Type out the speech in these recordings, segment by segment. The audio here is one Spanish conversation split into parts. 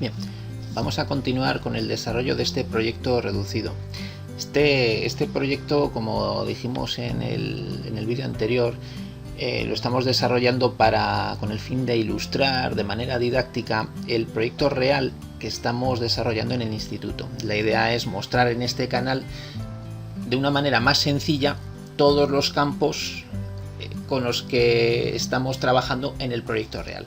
Bien, vamos a continuar con el desarrollo de este proyecto reducido. Este proyecto, como dijimos en el vídeo anterior, lo estamos desarrollando con el fin de ilustrar de manera didáctica el proyecto real que estamos desarrollando en el instituto. La idea es mostrar en este canal de una manera más sencilla todos los campos con los que estamos trabajando en el proyecto real.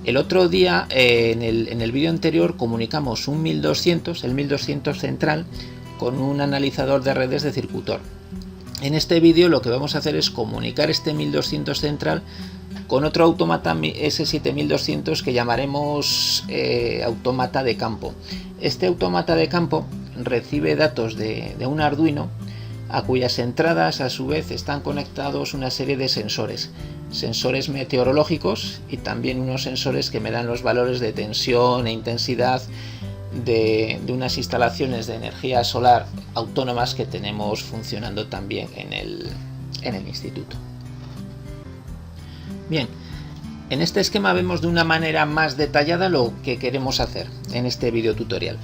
El otro día, en el vídeo anterior, comunicamos un 1200, el 1200 central, con un analizador de redes de Circutor. En este vídeo lo que vamos a hacer es comunicar este 1200 central con otro autómata S7200 que llamaremos autómata de campo. Este autómata de campo recibe datos de un Arduino, a cuyas entradas a su vez están conectados una serie de sensores meteorológicos y también unos sensores que me dan los valores de tensión e intensidad de unas instalaciones de energía solar autónomas que tenemos funcionando también en el instituto. Bien, en este esquema vemos de una manera más detallada lo que queremos hacer en este video tutorial.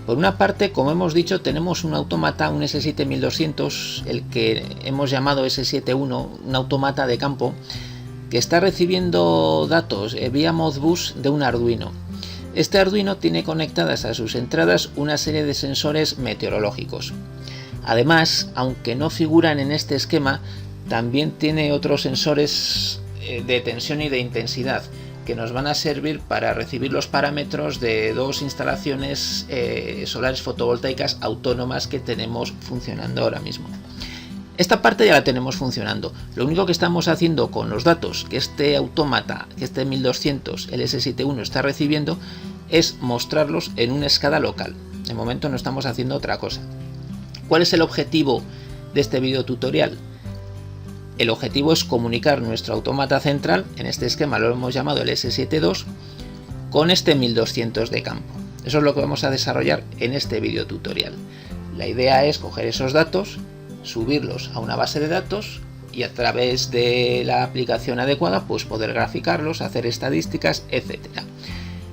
Por una parte, como hemos dicho, tenemos un autómata, un S7200, el que hemos llamado S71, un autómata de campo, que está recibiendo datos vía Modbus de un Arduino. Este Arduino tiene conectadas a sus entradas una serie de sensores meteorológicos. Además, aunque no figuran en este esquema, también tiene otros sensores de tensión y de intensidad que nos van a servir para recibir los parámetros de dos instalaciones solares fotovoltaicas autónomas que tenemos funcionando ahora mismo. Esta parte ya la tenemos funcionando. Lo único que estamos haciendo con los datos que este autómata, que este 1200, el S71 está recibiendo, es mostrarlos en una escala local. De momento no estamos haciendo otra cosa. ¿Cuál es el objetivo de este video tutorial? El objetivo es comunicar nuestro autómata central, en este esquema lo hemos llamado el S72, con este 1200 de campo. Eso es lo que vamos a desarrollar en este video tutorial. La idea es coger esos datos, subirlos a una base de datos y a través de la aplicación adecuada pues poder graficarlos, hacer estadísticas, etcétera.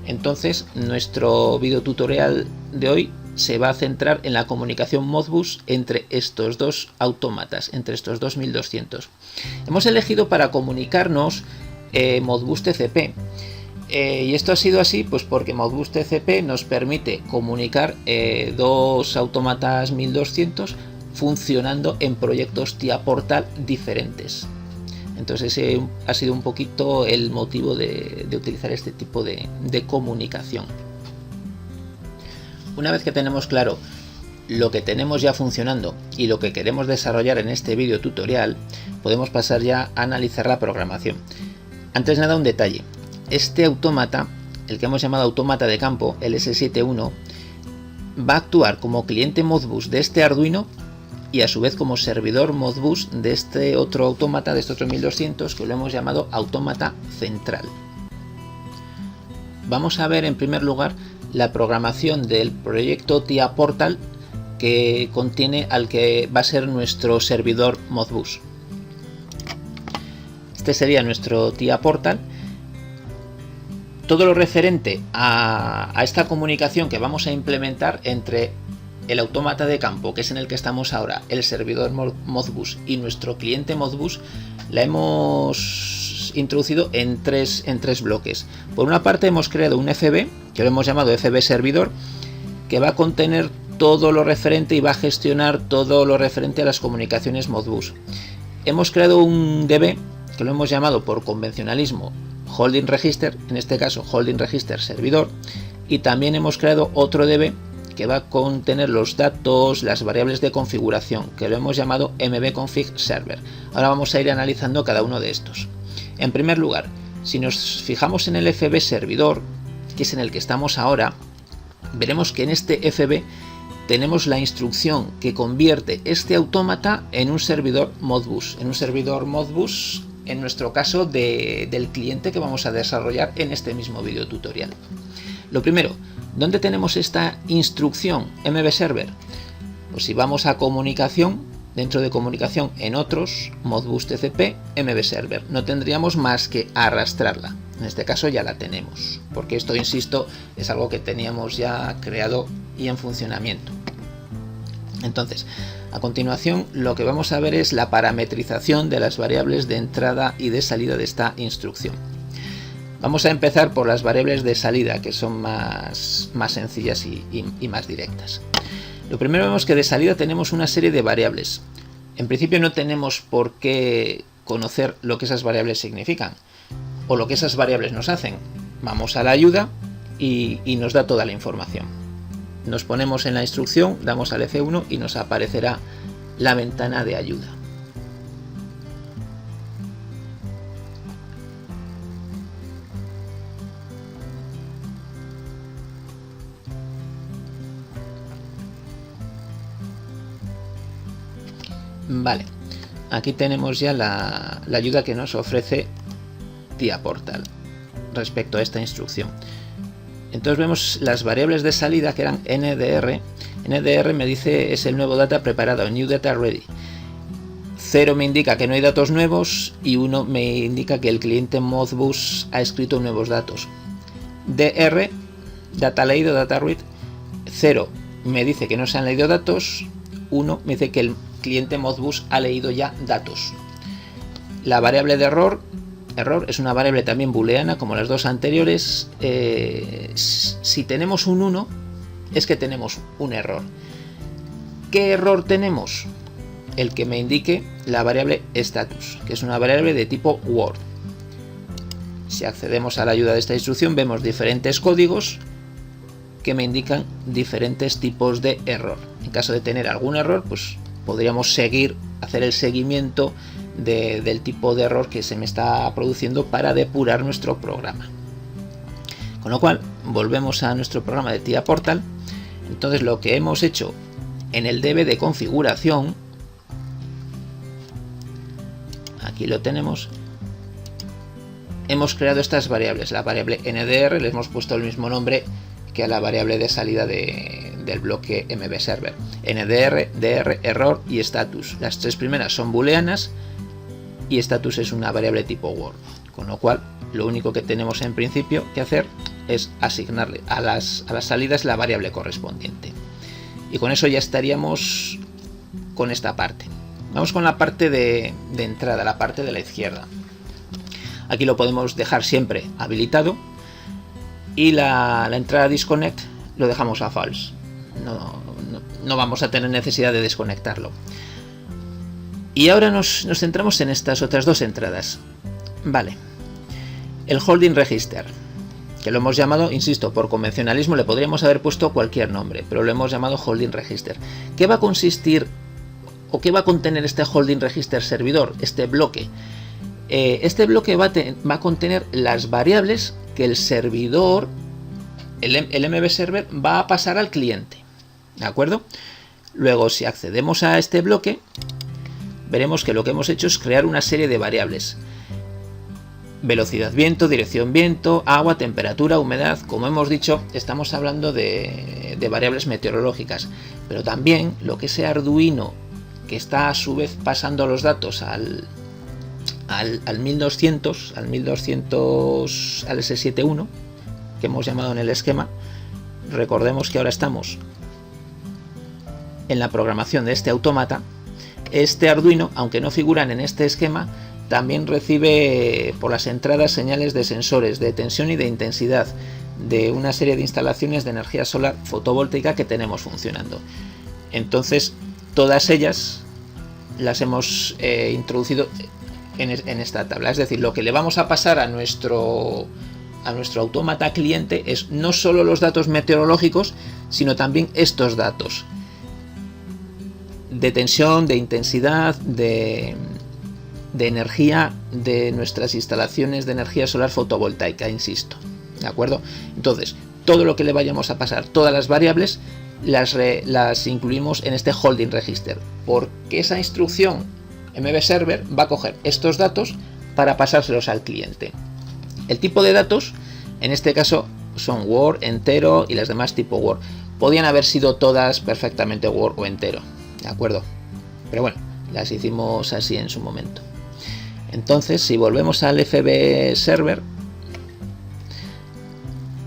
Entonces nuestro video tutorial de hoy se va a centrar en la comunicación Modbus entre estos dos autómatas, entre estos dos 1200. Hemos elegido para comunicarnos Modbus TCP. Y esto ha sido así pues porque Modbus TCP nos permite comunicar dos autómatas 1200 funcionando en proyectos TIA Portal diferentes. Entonces ese ha sido un poquito el motivo de utilizar este tipo de comunicación. Una vez que tenemos claro lo que tenemos ya funcionando y lo que queremos desarrollar en este vídeo tutorial, podemos pasar ya a analizar la programación. Antes de nada, un detalle. Este autómata, el que hemos llamado autómata de campo, el S71, va a actuar como cliente Modbus de este Arduino y a su vez como servidor Modbus de este otro autómata, de este otro 1200, que lo hemos llamado autómata central. Vamos a ver en primer lugar la programación del proyecto TIA Portal que contiene al que va a ser nuestro servidor Modbus. Este sería nuestro TIA Portal. Todo lo referente a esta comunicación que vamos a implementar entre el autómata de campo, que es en el que estamos ahora, el servidor Modbus y nuestro cliente Modbus, la hemos introducido en tres bloques. Por una parte hemos creado un FB, que lo hemos llamado FB servidor, que va a contener todo lo referente y va a gestionar todo lo referente a las comunicaciones Modbus. Hemos creado un DB, que lo hemos llamado por convencionalismo Holding Register, en este caso Holding Register servidor, y también hemos creado otro DB que va a contener los datos, las variables de configuración, que lo hemos llamado mbconfig server. Ahora vamos a ir analizando cada uno de estos. En primer lugar, si nos fijamos en el FB servidor, que es en el que estamos ahora, veremos que en este FB tenemos la instrucción que convierte este autómata en un servidor Modbus, en nuestro caso del cliente que vamos a desarrollar en este mismo video tutorial. Lo primero, ¿dónde tenemos esta instrucción mbserver? Pues si vamos a comunicación, dentro de comunicación en otros, Modbus TCP, mbserver, no tendríamos más que arrastrarla. En este caso ya la tenemos, porque esto, insisto, es algo que teníamos ya creado y en funcionamiento. Entonces, a continuación lo que vamos a ver es la parametrización de las variables de entrada y de salida de esta instrucción. Vamos a empezar por las variables de salida, que son más sencillas y más directas. Lo primero, vemos que de salida tenemos una serie de variables. En principio no tenemos por qué conocer lo que esas variables significan o lo que esas variables nos hacen. Vamos a la ayuda y nos da toda la información. Nos ponemos en la instrucción, damos al F1 y nos aparecerá la ventana de ayuda. Vale, aquí tenemos ya la ayuda que nos ofrece TIA Portal respecto a esta instrucción. Entonces vemos las variables de salida, que eran NDR. NDR me dice es el nuevo data preparado, New Data Ready. 0 me indica que no hay datos nuevos y 1 me indica que el cliente Modbus ha escrito nuevos datos. DR, data leído, data read. 0 me dice que no se han leído datos. 1 me dice que el cliente Modbus ha leído ya datos. La variable de error es una variable también booleana como las dos anteriores. Si tenemos un 1 es que tenemos un error. ¿Qué error tenemos? El que me indique la variable status, que es una variable de tipo Word. Si accedemos a la ayuda de esta instrucción, vemos diferentes códigos que me indican diferentes tipos de error. En caso de tener algún error, pues podríamos hacer el seguimiento del tipo de error que se me está produciendo para depurar nuestro programa. Con lo cual, volvemos a nuestro programa de TIA Portal. Entonces, lo que hemos hecho en el DB de configuración, aquí lo tenemos, hemos creado estas variables. La variable NDR le hemos puesto el mismo nombre que a la variable de salida del bloque MB Server. NDR, DR, error y status. Las tres primeras son booleanas y status es una variable tipo Word. Con lo cual, lo único que tenemos en principio que hacer es asignarle a las salidas la variable correspondiente. Y con eso ya estaríamos con esta parte. Vamos con la parte de entrada, la parte de la izquierda. Aquí lo podemos dejar siempre habilitado y la entrada disconnect lo dejamos a false. No vamos a tener necesidad de desconectarlo. Y ahora nos centramos en estas otras dos entradas. Vale. El holding register, que lo hemos llamado, insisto, por convencionalismo le podríamos haber puesto cualquier nombre, pero lo hemos llamado holding register. ¿Qué va a consistir o qué va a contener este holding register servidor, este bloque? Este bloque va a contener las variables que el servidor, el MB Server, va a pasar al cliente. ¿De acuerdo? Luego, si accedemos a este bloque, veremos que lo que hemos hecho es crear una serie de variables. Velocidad viento, dirección viento, agua, temperatura, humedad. Como hemos dicho, estamos hablando de variables meteorológicas. Pero también lo que ese Arduino, que está a su vez pasando los datos al 1200, al S71, que hemos llamado en el esquema. Recordemos que ahora estamos en la programación de este autómata. Este Arduino, aunque no figuran en este esquema, también recibe por las entradas señales de sensores de tensión y de intensidad de una serie de instalaciones de energía solar fotovoltaica que tenemos funcionando. Entonces, todas ellas las hemos introducido en esta tabla. Es decir, lo que le vamos a pasar a nuestro autómata cliente es no solo los datos meteorológicos, sino también estos datos de tensión, de intensidad, de energía de nuestras instalaciones de energía solar fotovoltaica, insisto. ¿De acuerdo? Entonces, todo lo que le vayamos a pasar, todas las variables, las incluimos en este holding register, porque esa instrucción MB Server va a coger estos datos para pasárselos al cliente. El tipo de datos, en este caso, son Word, entero y las demás tipo Word. Podían haber sido todas perfectamente Word o entero, ¿de acuerdo? Pero bueno, las hicimos así en su momento. Entonces, si volvemos al FB Server,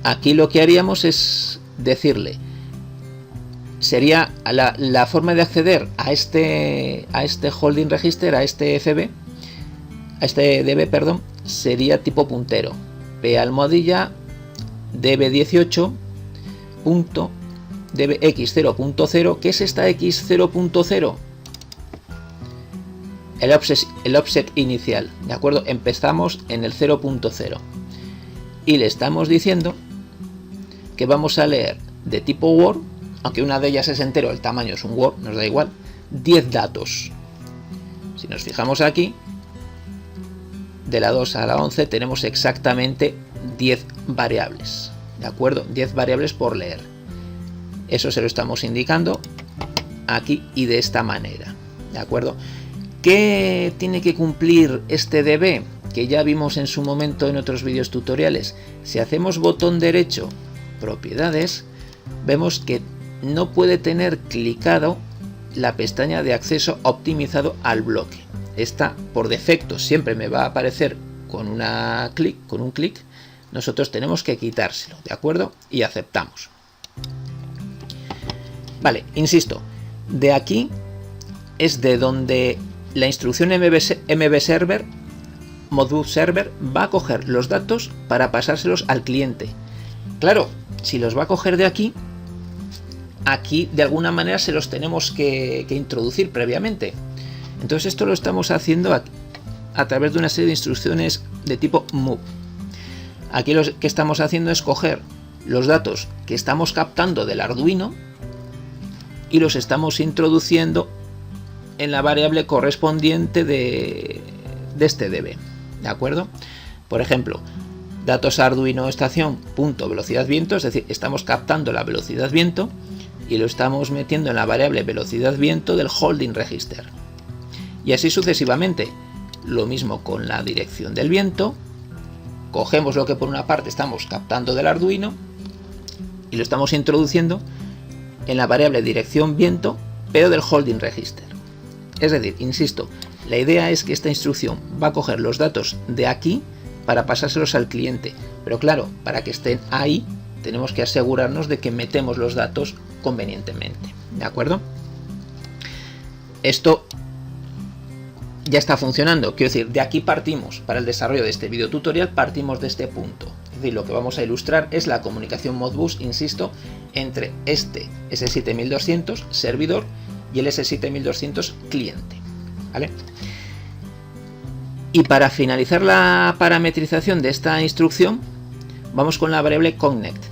Aquí lo que haríamos es decirle, sería la forma de acceder a este holding register, a este FB, a este DB, perdón, sería tipo puntero, p almohadilla db18 punto dbx0.0. ¿Qué es esta x0.0? El offset inicial, ¿de acuerdo? Empezamos en el 0.0 y le estamos diciendo que vamos a leer de tipo Word, aunque una de ellas es entero, el tamaño es un Word, nos da igual, 10 datos. Si nos fijamos aquí, de la 2 a la 11 tenemos exactamente 10 variables, ¿de acuerdo? 10 variables por leer. Eso se lo estamos indicando aquí y de esta manera, ¿de acuerdo? ¿Qué tiene que cumplir este DB? Que ya vimos en su momento en otros vídeos tutoriales. Si hacemos botón derecho, propiedades, vemos que no puede tener clicado la pestaña de acceso optimizado al bloque. Esta por defecto siempre me va a aparecer con un clic. Nosotros tenemos que quitárselo, ¿de acuerdo? Y aceptamos. Vale, insisto, de aquí es de donde la instrucción MB Server, Modbus Server, va a coger los datos para pasárselos al cliente. Claro, si los va a coger de aquí, de alguna manera se los tenemos que introducir previamente. Entonces esto lo estamos haciendo a través de una serie de instrucciones de tipo move. Aquí lo que estamos haciendo es coger los datos que estamos captando del Arduino y los estamos introduciendo en la variable correspondiente de este DB, ¿de acuerdo? Por ejemplo, datos Arduino estación punto velocidad viento, es decir, estamos captando la velocidad viento y lo estamos metiendo en la variable velocidad viento del holding register. Y así sucesivamente. Lo mismo con la dirección del viento. Cogemos lo que por una parte estamos captando del Arduino y lo estamos introduciendo en la variable dirección viento, pero del holding register. Es decir, insisto, la idea es que esta instrucción va a coger los datos de aquí para pasárselos al cliente, pero claro, para que estén ahí tenemos que asegurarnos de que metemos los datos convenientemente, ¿de acuerdo? Esto ya está funcionando, quiero decir, de aquí partimos. Para el desarrollo de este video tutorial partimos de este punto. Es decir, lo que vamos a ilustrar es la comunicación Modbus, insisto, entre este S7200 servidor y el S7200 cliente, ¿vale? Y para finalizar la parametrización de esta instrucción, vamos con la variable connect.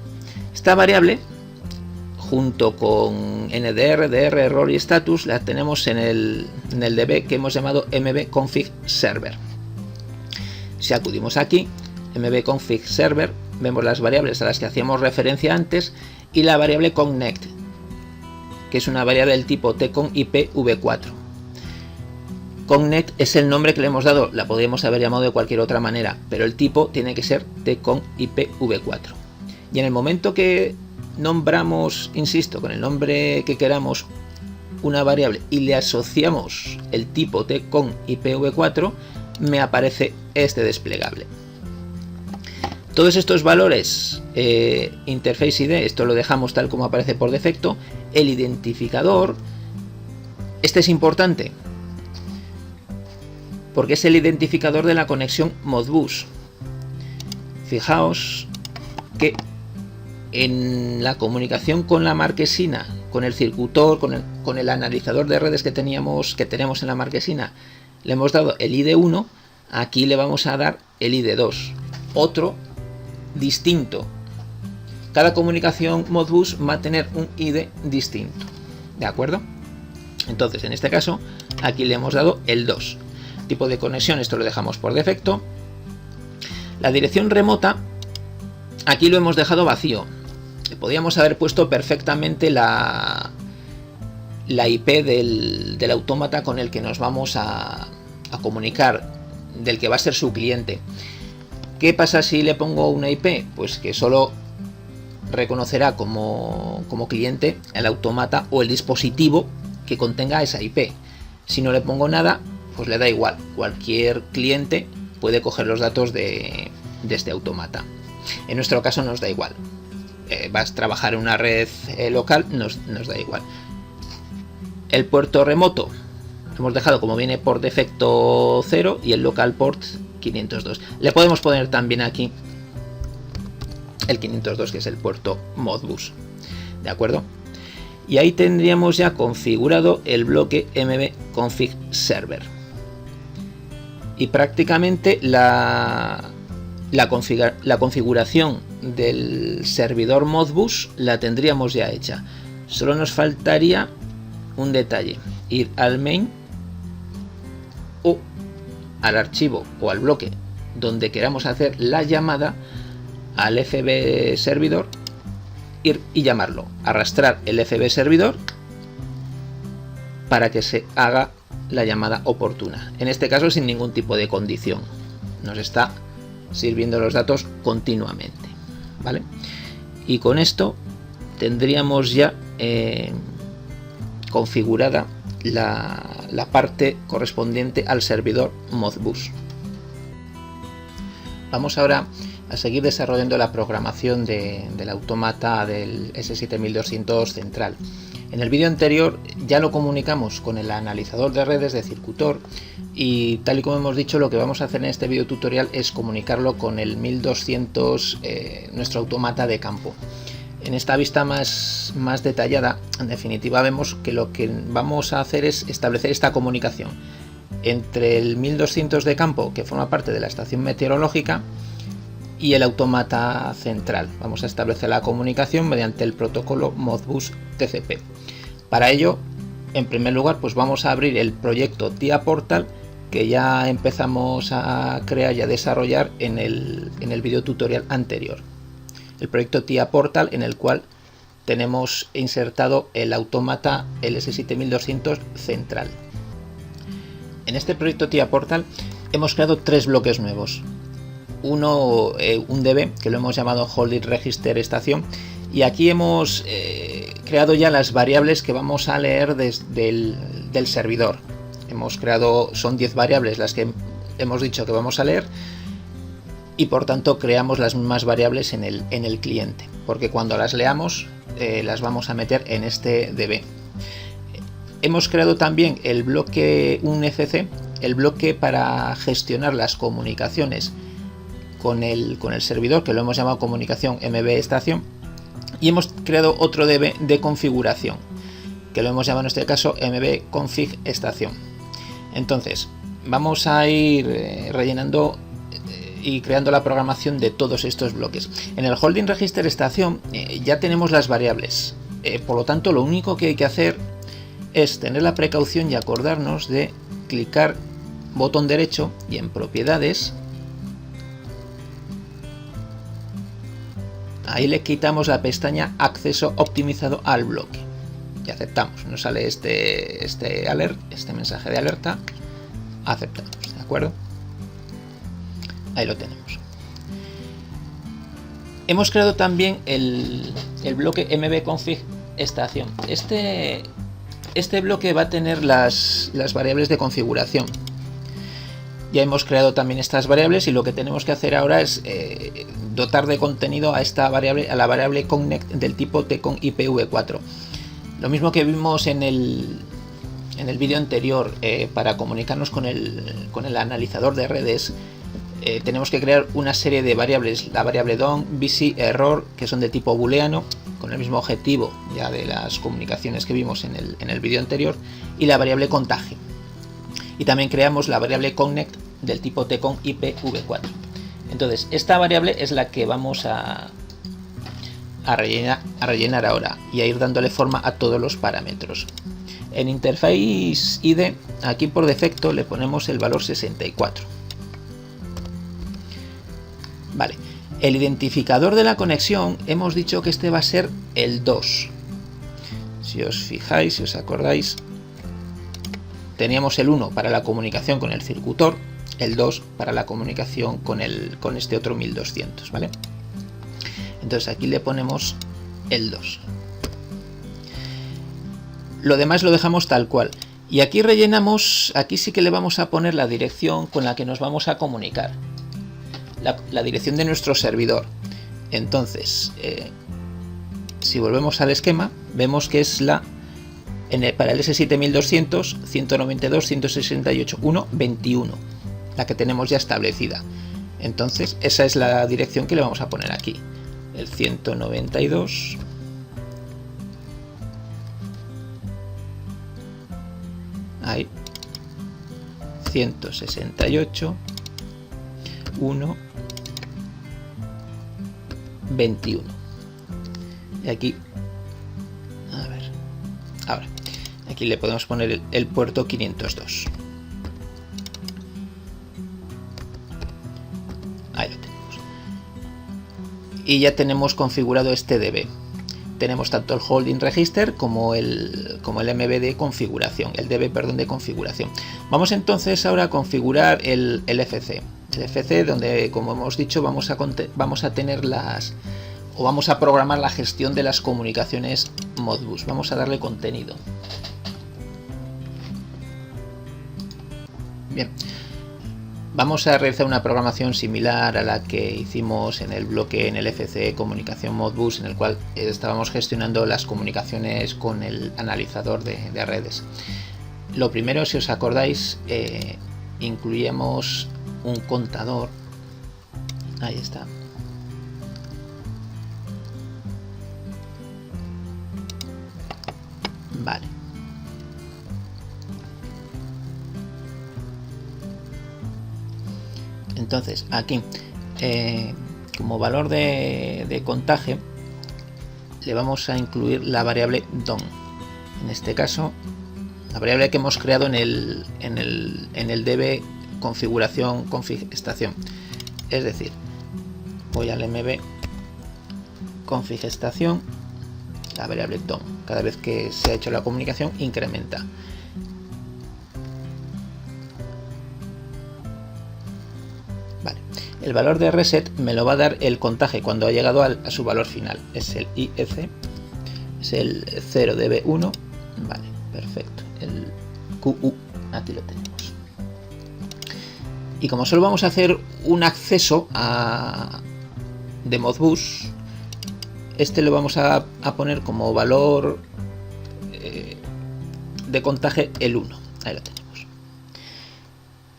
Esta variable, junto con NDR, DR, error y status, la tenemos en el DB que hemos llamado mbconfig server. Si acudimos aquí, mbconfig server, vemos las variables a las que hacíamos referencia antes y la variable connect, que es una variable del tipo tcon/ipv4. Connect es el nombre que le hemos dado, la podríamos haber llamado de cualquier otra manera, pero el tipo tiene que ser tcon/ipv4. Y en el momento que nombramos, insisto, con el nombre que queramos una variable y le asociamos el tipo tcon/ipv4, me aparece este desplegable. Todos estos valores, interface ID, esto lo dejamos tal como aparece por defecto. El identificador, este es importante porque es el identificador de la conexión Modbus. Fijaos que en la comunicación con la marquesina, con el circuitor, con el analizador de redes que tenemos en la marquesina, le hemos dado el ID1, aquí le vamos a dar el ID2, otro distinto. Cada comunicación Modbus va a tener un ID distinto, ¿de acuerdo? Entonces, en este caso, aquí le hemos dado el 2. Tipo de conexión, esto lo dejamos por defecto. La dirección remota, aquí lo hemos dejado vacío. Podríamos haber puesto perfectamente la IP del autómata con el que nos vamos a comunicar, del que va a ser su cliente. ¿Qué pasa si le pongo una IP? Pues que solo reconocerá como cliente el autómata o el dispositivo que contenga esa IP. Si no le pongo nada, pues le da igual. Cualquier cliente puede coger los datos de este autómata. En nuestro caso nos da igual. Vas a trabajar en una red local, nos da igual. El puerto remoto hemos dejado como viene por defecto 0 y el local port 502. Le podemos poner también aquí el 502, que es el puerto Modbus, ¿de acuerdo? Y ahí tendríamos ya configurado el bloque MB config server. Y prácticamente la configuración del servidor Modbus la tendríamos ya hecha. Solo nos faltaría un detalle: ir al main o al archivo o al bloque donde queramos hacer la llamada al FB servidor, ir y llamarlo, arrastrar el FB servidor para que se haga la llamada oportuna. En este caso sin ningún tipo de condición, nos está sirviendo los datos continuamente, ¿vale? Y con esto tendríamos ya configurada la parte correspondiente al servidor Modbus. Vamos ahora a seguir desarrollando la programación del autómata del S7200 central. En el vídeo anterior ya lo comunicamos con el analizador de redes de Circutor, y tal y como hemos dicho, lo que vamos a hacer en este vídeo tutorial es comunicarlo con el 1200, nuestro autómata de campo. En esta vista más detallada, en definitiva, vemos que lo que vamos a hacer es establecer esta comunicación entre el 1200 de campo, que forma parte de la estación meteorológica, y el autómata central. Vamos a establecer la comunicación mediante el protocolo Modbus TCP. Para ello, en primer lugar, pues vamos a abrir el proyecto TIA Portal, que ya empezamos a crear y a desarrollar en el video tutorial anterior. El proyecto TIA Portal, en el cual tenemos insertado el autómata LS7200 central. En este proyecto TIA Portal hemos creado 3 bloques nuevos. Uno, un DB, que lo hemos llamado Holding Register Estación, y aquí hemos creado ya las variables que vamos a leer desde del servidor. Hemos creado, son 10 variables las que hemos dicho que vamos a leer, y por tanto creamos las mismas variables en el cliente, porque cuando las leamos las vamos a meter en este DB. Hemos creado también el bloque UFC, el bloque para gestionar las comunicaciones con el servidor, que lo hemos llamado comunicación MB estación, y hemos creado otro DB de configuración, que lo hemos llamado en este caso MB config estación. Entonces vamos a ir rellenando y creando la programación de todos estos bloques. En el Holding Register estación ya tenemos las variables, por lo tanto lo único que hay que hacer es tener la precaución y acordarnos de clicar botón derecho y en propiedades. Ahí le quitamos la pestaña acceso optimizado al bloque y aceptamos. Nos sale este mensaje de alerta. Aceptamos, ¿de acuerdo? Ahí lo tenemos. Hemos creado también el bloque MB config estación. Este bloque va a tener las variables de configuración. Ya hemos creado también estas variables, y lo que tenemos que hacer ahora es dotar de contenido a esta variable, a la variable connect del tipo tcon IPv4. Lo mismo que vimos en el vídeo anterior, para comunicarnos con el analizador de redes, tenemos que crear una serie de variables, la variable DON, busy, error, que son de tipo booleano, con el mismo objetivo ya de las comunicaciones que vimos en el vídeo anterior, y la variable contaje. Y también creamos la variable connect del tipo tcon IPv4. Entonces esta variable es la que vamos a rellenar ahora y a ir dándole forma a todos los parámetros. En Interface ID, aquí por defecto le ponemos el valor 64. Vale, el identificador de la conexión hemos dicho que este va a ser el 2. Si os fijáis, si os acordáis, teníamos el 1 para la comunicación con el circuitor, el 2 para la comunicación con este otro 1200, ¿vale? Entonces aquí le ponemos el 2. Lo demás lo dejamos tal cual. Y aquí rellenamos, aquí sí que le vamos a poner la dirección con la que nos vamos a comunicar. La dirección de nuestro servidor. Entonces, si volvemos al esquema, vemos que es para el S7200, 192, 168, 1, 21, la que tenemos ya establecida. Entonces, esa es la dirección que le vamos a poner aquí. El 192. Ahí. 168. 1. 21. Y aquí. A ver. Ahora. Aquí le podemos poner el puerto 502. Ahí lo tenemos. Y ya tenemos configurado este DB. Tenemos tanto el holding register como el MB de configuración, el DB, perdón, de configuración. Vamos entonces ahora a configurar el FC. El FC, donde, como hemos dicho, vamos a tener vamos a programar la gestión de las comunicaciones Modbus. Vamos a darle contenido. Bien. Vamos a realizar una programación similar a la que hicimos en el bloque en el FC comunicación Modbus, en el cual estábamos gestionando las comunicaciones con el analizador de redes. Lo primero, si os acordáis, incluíamos un contador. Ahí está. Vale. Entonces, aquí, como valor de contaje, le vamos a incluir la variable DON. En este caso, la variable que hemos creado en el DB configuración config estación. Es decir, voy al MB config estación, la variable DON. Cada vez que se ha hecho la comunicación, incrementa. El valor de reset me lo va a dar el contaje cuando ha llegado a su valor final. Es el IF, es el 0db1. Vale, perfecto. El QU, aquí lo tenemos. Y como solo vamos a hacer un acceso de Modbus, este lo vamos a poner como valor de contaje el 1. Ahí lo tenemos.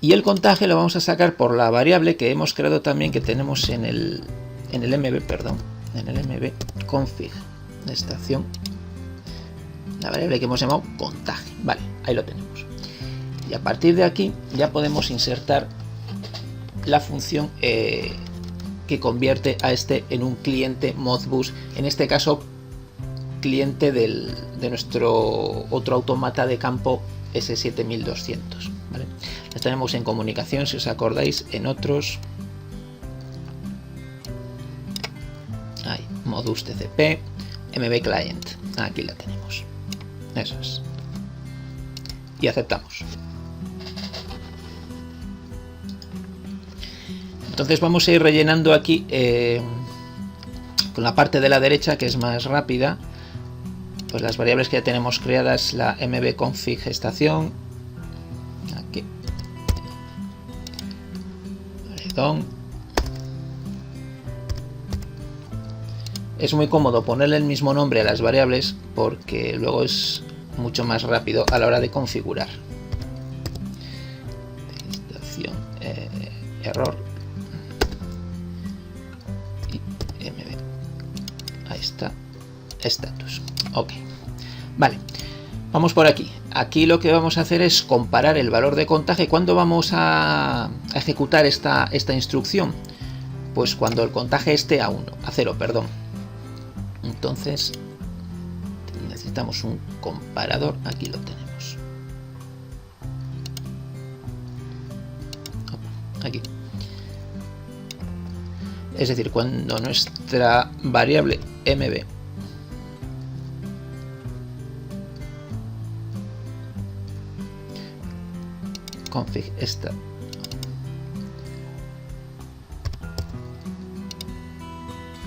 Y el contaje lo vamos a sacar por la variable que hemos creado también, que tenemos en el MB, perdón, en el MB config de estación, la variable que hemos llamado contaje. Vale, ahí lo tenemos. Y a partir de aquí ya podemos insertar la función que convierte a este en un cliente Modbus, en este caso cliente de nuestro otro autómata de campo S7200. ¿Vale? Las tenemos en comunicación, si os acordáis, en otros. Ahí, Modbus TCP, MB Client. Aquí la tenemos. Eso es. Y aceptamos. Entonces vamos a ir rellenando aquí con la parte de la derecha, que es más rápida, pues las variables que ya tenemos creadas, la MB config estación. Aquí. Perdón. Es muy cómodo ponerle el mismo nombre a las variables porque luego es mucho más rápido a la hora de configurar. Estación, error. Y MB. Ahí está. Status. Ok. Vale. Vamos por aquí. Aquí lo que vamos a hacer es comparar el valor de contaje. ¿Cuándo vamos a ejecutar esta instrucción? Pues cuando el contaje esté a 0, perdón. Entonces necesitamos un comparador. Aquí lo tenemos. Aquí. Es decir, cuando nuestra variable MB config esta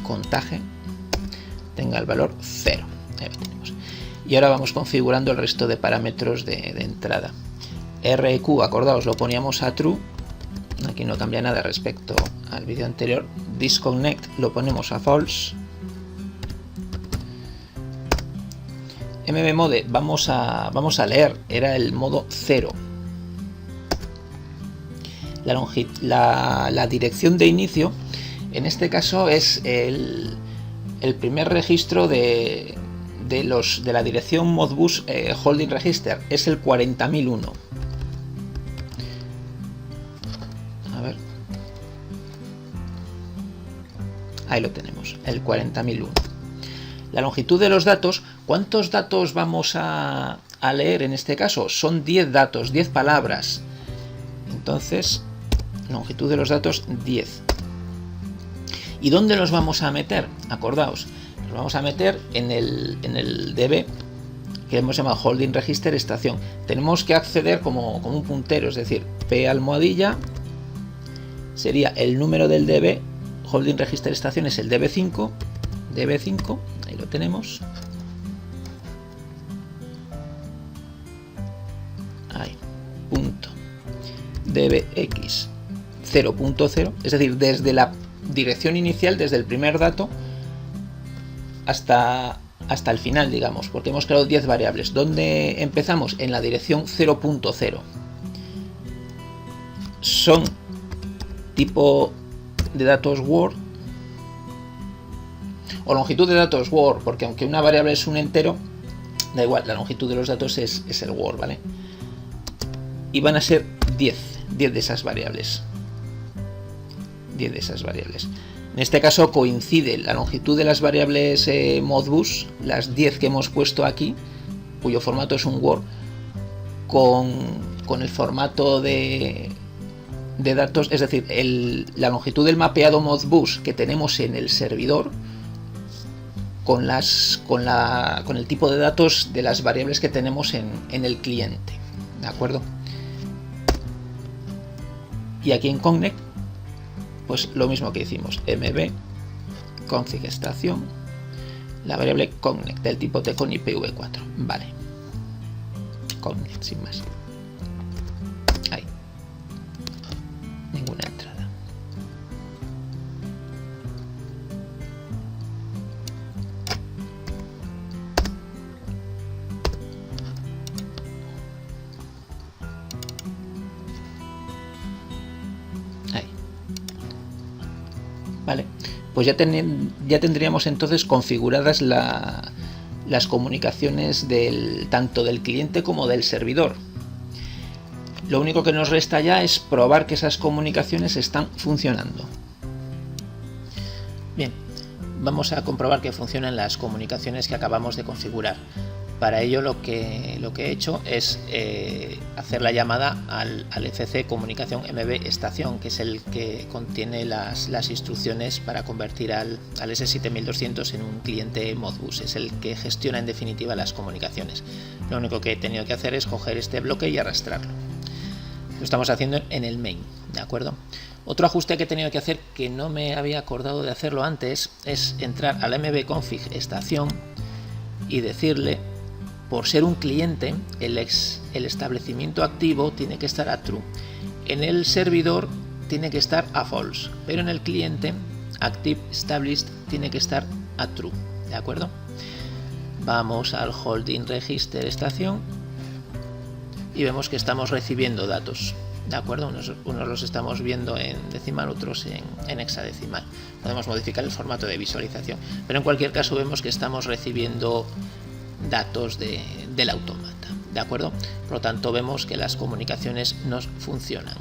contaje tenga el valor 0. Ahí lo tenemos. Y ahora vamos configurando el resto de parámetros de entrada. RQ, acordaos, lo poníamos a true. Aquí aquí no cambia nada respecto al vídeo anterior. Disconnect lo ponemos a false. MBMode vamos a leer, era el modo 0. La dirección de inicio, en este caso, es el primer registro de la dirección Modbus Holding Register, es el 40001. A ver, ahí lo tenemos, el 40001. La longitud de los datos, ¿cuántos datos vamos a leer en este caso? Son 10 datos, 10 palabras. Entonces, longitud de los datos 10. ¿Y dónde los vamos a meter? Acordaos, los vamos a meter en el DB que hemos llamado Holding Register estación. Tenemos que acceder como un puntero, es decir, P almohadilla sería el número del DB, Holding Register estación es el DB5, ahí lo tenemos. Ahí, punto DBX 0.0, es decir, desde la dirección inicial, desde el primer dato hasta el final, digamos, porque hemos creado 10 variables. ¿Dónde empezamos? En la dirección 0.0. Son tipo de datos Word o longitud de datos Word, porque aunque una variable es un entero, da igual, la longitud de los datos es el Word, ¿vale? Y van a ser 10 de esas variables. 10 de esas variables. En este caso coincide la longitud de las variables Modbus, las 10 que hemos puesto aquí, cuyo formato es un Word, con el formato de datos, es decir, la longitud del mapeado Modbus que tenemos en el servidor con el tipo de datos de las variables que tenemos en el cliente, ¿de acuerdo? Y aquí en Connect, pues lo mismo que hicimos, mb config estación, la variable Connect del tipo tcon IPv4, vale, Connect sin más, ahí, ninguna entrada. Vale, pues ya tendríamos entonces configuradas las comunicaciones tanto del cliente como del servidor. Lo único que nos resta ya es probar que esas comunicaciones están funcionando. Bien, vamos a comprobar que funcionan las comunicaciones que acabamos de configurar. Para ello lo que he hecho es hacer la llamada al FC comunicación MB estación, que es el que contiene las instrucciones para convertir al S7200 en un cliente Modbus, es el que gestiona en definitiva las comunicaciones. Lo único que he tenido que hacer es coger este bloque y arrastrarlo. Lo estamos haciendo en el main, ¿de acuerdo? Otro ajuste que he tenido que hacer, que no me había acordado de hacerlo antes, es entrar a la MB config estación y decirle, por ser un cliente, el establecimiento activo tiene que estar a true. En el servidor tiene que estar a false, pero en el cliente, active established, tiene que estar a true, ¿de acuerdo? Vamos al holding register estación y vemos que estamos recibiendo datos, ¿de acuerdo? Unos los estamos viendo en decimal, otros en hexadecimal. Podemos modificar el formato de visualización, pero en cualquier caso vemos que estamos recibiendo datos del autómata, ¿de acuerdo? Por lo tanto, vemos que las comunicaciones nos funcionan.